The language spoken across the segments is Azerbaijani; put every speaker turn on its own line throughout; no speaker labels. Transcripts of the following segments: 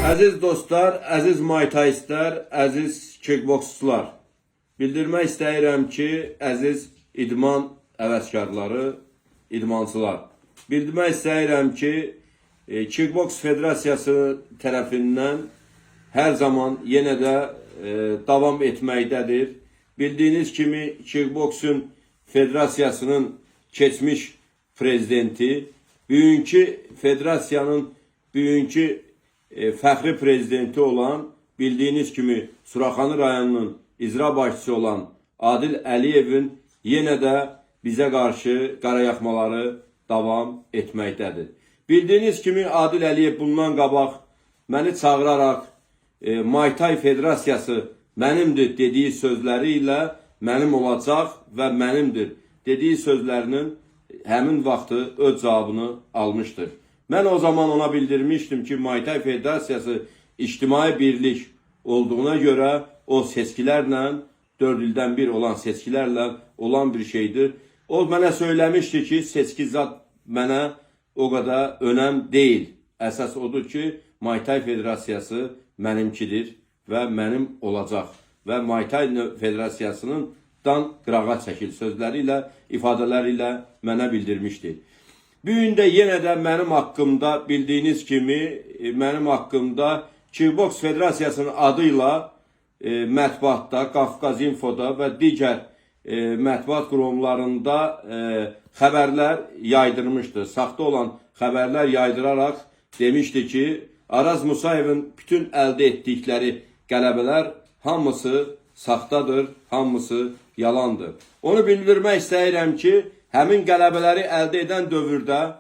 Əziz dostlar, əziz Muay Thaiistlər, əziz kickboksçular, bildirmək istəyirəm ki, əziz idman əvəzkarları, idmançılar, bildirmək istəyirəm ki, Kickboks Federasiyası tərəfindən hər zaman yenə də davam etməkdədir. Bildiyiniz kimi, Kickboksun Federasiyasının keçmiş prezidenti, bugünkü federasiyanın fəxri prezidenti olan, bildiyiniz kimi Suraxanı rayonunun icra başçısı olan Adil Əliyevin yenə də bizə qarşı qarayaxmaları davam etməkdədir. Bildiyiniz kimi Adil Əliyev bundan qabaq məni çağıraraq Muay Thai Federasiyası mənimdir dediyi sözləri ilə mənim olacaq və mənimdir dediyi sözlərinin həmin vaxtı öz cavabını almışdır. Mən o zaman ona bildirmişdim ki, Muay Thai Federasiyası ictimai birlik olduğuna görə o seçkilərlə, 4 ildən bir olan seçkilərlə olan bir şeydir. O mənə söyləmişdi ki, seçki zat mənə o qədər önəm deyil. Əsas odur ki, Muay Thai Federasiyası mənimkidir və mənim olacaq. Və Muay Thai Federasiyasının dan qırağa çəkil sözləri ilə, ifadələri ilə mənə bildirmişdi. Bugün də yenə də mənim haqqımda, bildiyiniz kimi, mənim haqqımda Kickboks Federasiyasının adıyla mətbuatda, Qafqaz Infoda və digər mətbuat qurumlarında xəbərlər yaydırmışdı. Saxta olan xəbərlər yaydıraraq demişdi ki, Araz Musayevin bütün əldə etdikləri qələbələr hamısı saxtadır, hamısı yalandır. Onu bildirmək istəyirəm ki, həmin qələbələri əldə edən dövrdə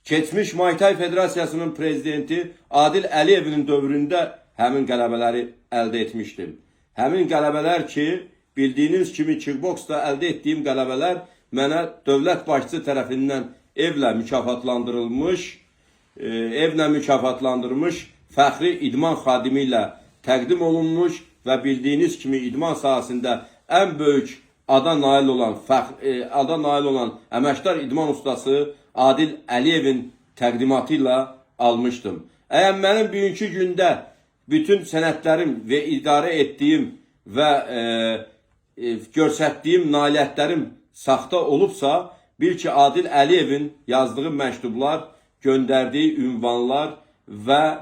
keçmiş Muay Thai Federasiyasının prezidenti Adil Əliyevin dövründə həmin qələbələri əldə etmişdim. Həmin qələbələr ki, bildiyiniz kimi kickboksda əldə etdiyim qələbələr mənə dövlət başçısı tərəfindən evlə mükafatlandırılmış fəxri idman xadimi ilə təqdim olunmuş və bildiyiniz kimi idman sahəsində ən böyük ada nail olan əməkdar idman ustası Adil Əliyevin təqdimatı ilə almışdım. Əgər mənim bugünkü gündə bütün sənədlərim və idarə etdiyim və göstərdiyim nailiyyətlərim saxta olubsa, bil ki, Adil Əliyevin yazdığı məktublar, göndərdiyi ünvanlar və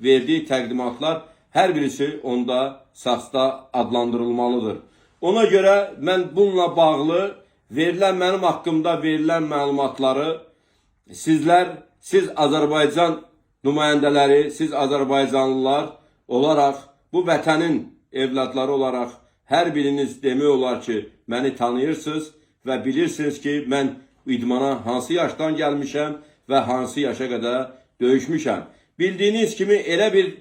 verdiyi təqdimatlar hər birisi onda saxta adlandırılmalıdır. Ona görə mən bununla bağlı mənim haqqımda verilən məlumatları siz Azərbaycan nümayəndələri, siz Azərbaycanlılar olaraq, bu vətənin evladları olaraq hər biriniz demək olar ki, məni tanıyırsınız və bilirsiniz ki, mən idmana hansı yaşdan gəlmişəm və hansı yaşa qədər döyüşmüşəm. Bildiyiniz kimi elə bir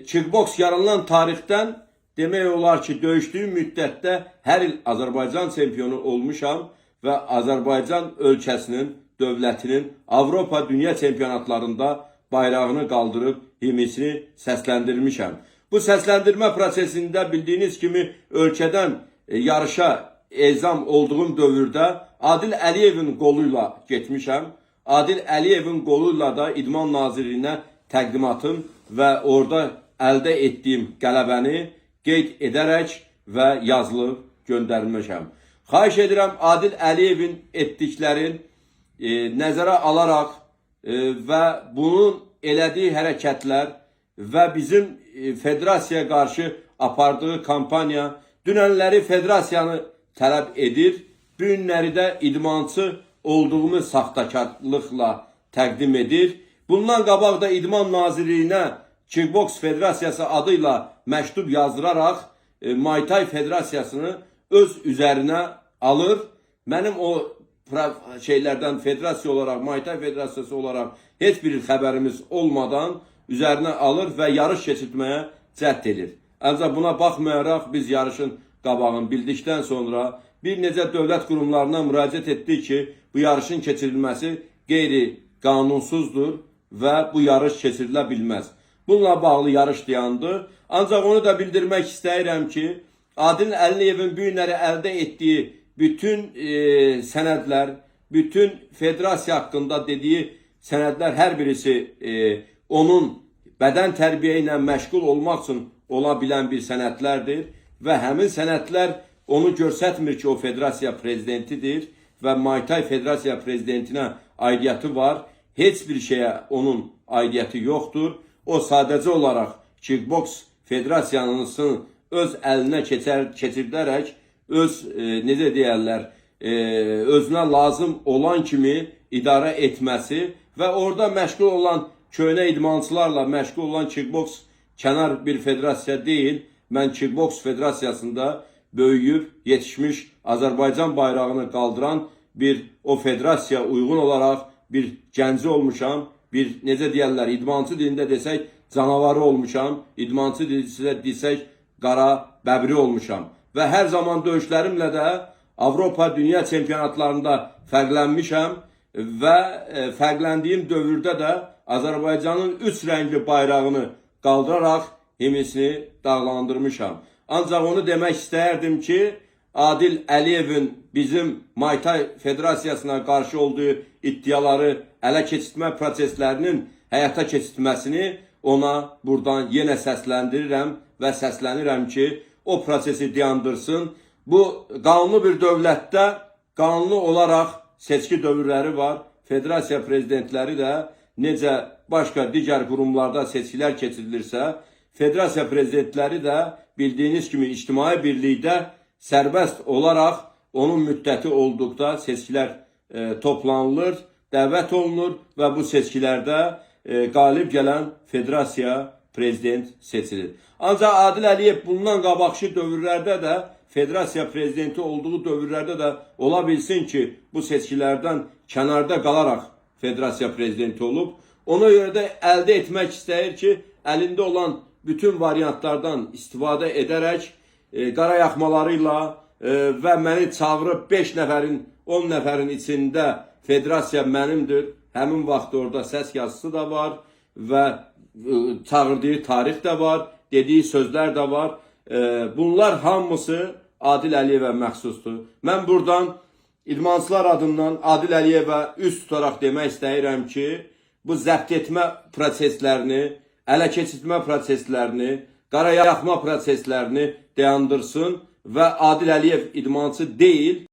kickboks yaranan tarixdən demək olar ki, döyüşdüyüm müddətdə hər il Azərbaycan çempionu olmuşam və Azərbaycan ölkəsinin, dövlətinin Avropa dünya çempionatlarında bayrağını qaldırıb himnisini səsləndirmişəm. Bu səsləndirmə prosesində bildiyiniz kimi ölkədən yarışa ezam olduğum dövrdə Adil Əliyevin qoluyla getmişəm. Adil Əliyevin qoluyla da İdman Nazirliyinə təqdimatım və orada əldə etdiyim qələbəni qeyd edərək və yazılıb göndərmişəm. Xahiş edirəm Adil Əliyevin etdiklərin nəzərə alaraq və bunun elədiyi hərəkətlər və bizim federasiyaya qarşı apardığı kampanya dünənləri federasiyanı tələb edir, bu günləri də idmançı olduğumu saxtakarlıqla təqdim edir. Bundan qabaq da İdman Nazirliyinə Kickboks Federasiyası adıyla məktub yazdıraraq Muay Thai Federasiyasını öz üzərinə alır. Mənim o federasiya olaraq, Muay Thai Federasiyası olaraq heç bir xəbərimiz olmadan üzərinə alır və yarış keçirtməyə cəhd edir. Ancaq buna baxmayaraq biz yarışın qabağını bildikdən sonra bir necə dövlət qurumlarına müraciət etdik ki, bu yarışın keçirilməsi qeyri-qanunsuzdur və bu yarış keçirilə bilməz. Bununla bağlı yarış dayandı. Ancaq onu da bildirmək istəyirəm ki, Adil Əliyevin bu günləri əldə etdiyi bütün sənədlər, bütün federasiya haqqında dediyi sənədlər hər birisi onun bədən tərbiyə ilə məşğul olmaq üçün ola bilən bir sənədlərdir və həmin sənədlər onu göstərmir ki, o federasiya prezidentidir və Muay Thai Federasiya prezidentinə aidiyyəti var. Heç bir şeyə onun aidiyyəti yoxdur. O sadəcə olaraq kickboks federasiyanın öz əlinə keçirdərək öz necə deyərlər, özünə lazım olan kimi idarə etməsi və orada məşğul olan köhnə idmançılarla məşğul olan kickboks kənar bir federasiya deyil. Mən kickboks federasiyasında böyüyüb, yetişmiş, Azərbaycan bayrağını qaldıran bir o federasiya uyğun olaraq bir gənci olmuşam. Bir necə deyərlər, idmançı dilində desək canavarı olmuşam, idmançı dilində desək qara bəbri olmuşam. Və hər zaman döyüşlərimlə də Avropa Dünya Çempionatlarında fərqlənmişəm və fərqləndiyim dövrdə də Azərbaycanın 3 rəngli bayrağını qaldıraraq himisini dağlandırmışam. Ancaq onu demək istəyərdim ki, Adil Əliyevin bizim Muay Thai Federasiyasına qarşı olduğu iddiaları ələ keçirtmə proseslərinin həyata keçirtməsini ona buradan yenə səsləndirirəm və səslənirəm ki, o prosesi dayandırsın. Bu qanunlu bir dövlətdə qanunlu olaraq seçki dövrləri var. Federasiya prezidentləri də necə başqa digər qurumlarda seçkilər keçirilirsə, federasiya prezidentləri də bildiyiniz kimi ictimai birlikdə sərbəst olaraq onun müddəti olduqda seçkilər toplanılır, dəvət olunur və bu seçkilərdə qalib gələn federasiya prezident seçilir. Ancaq Adil Əliyev bundan qabaqki dövrlərdə də federasiya prezidenti olduğu dövrlərdə də ola bilsin ki, bu seçkilərdən kənarda qalaraq federasiya prezidenti olub. Ona görə də əldə etmək istəyir ki, əlində olan bütün variantlardan istifadə edərək qarayaxmalarıyla və məni çağırıb 5 nəfərin, 10 nəfərin içində federasiya mənimdir. Həmin vaxt orada səs yazısı da var və çağırdığı tarix də var, dediyi sözlər də var. Bunlar hamısı Adil Əliyevə məxsusdur. Mən buradan idmançılar adından Adil Əliyevə üst tutaraq demək istəyirəm ki, bu zəbt etmə proseslərini, ələ keçirtmə proseslərini, qarayaxma proseslərini dayandırsın və Adil Əliyev idmançı deyil,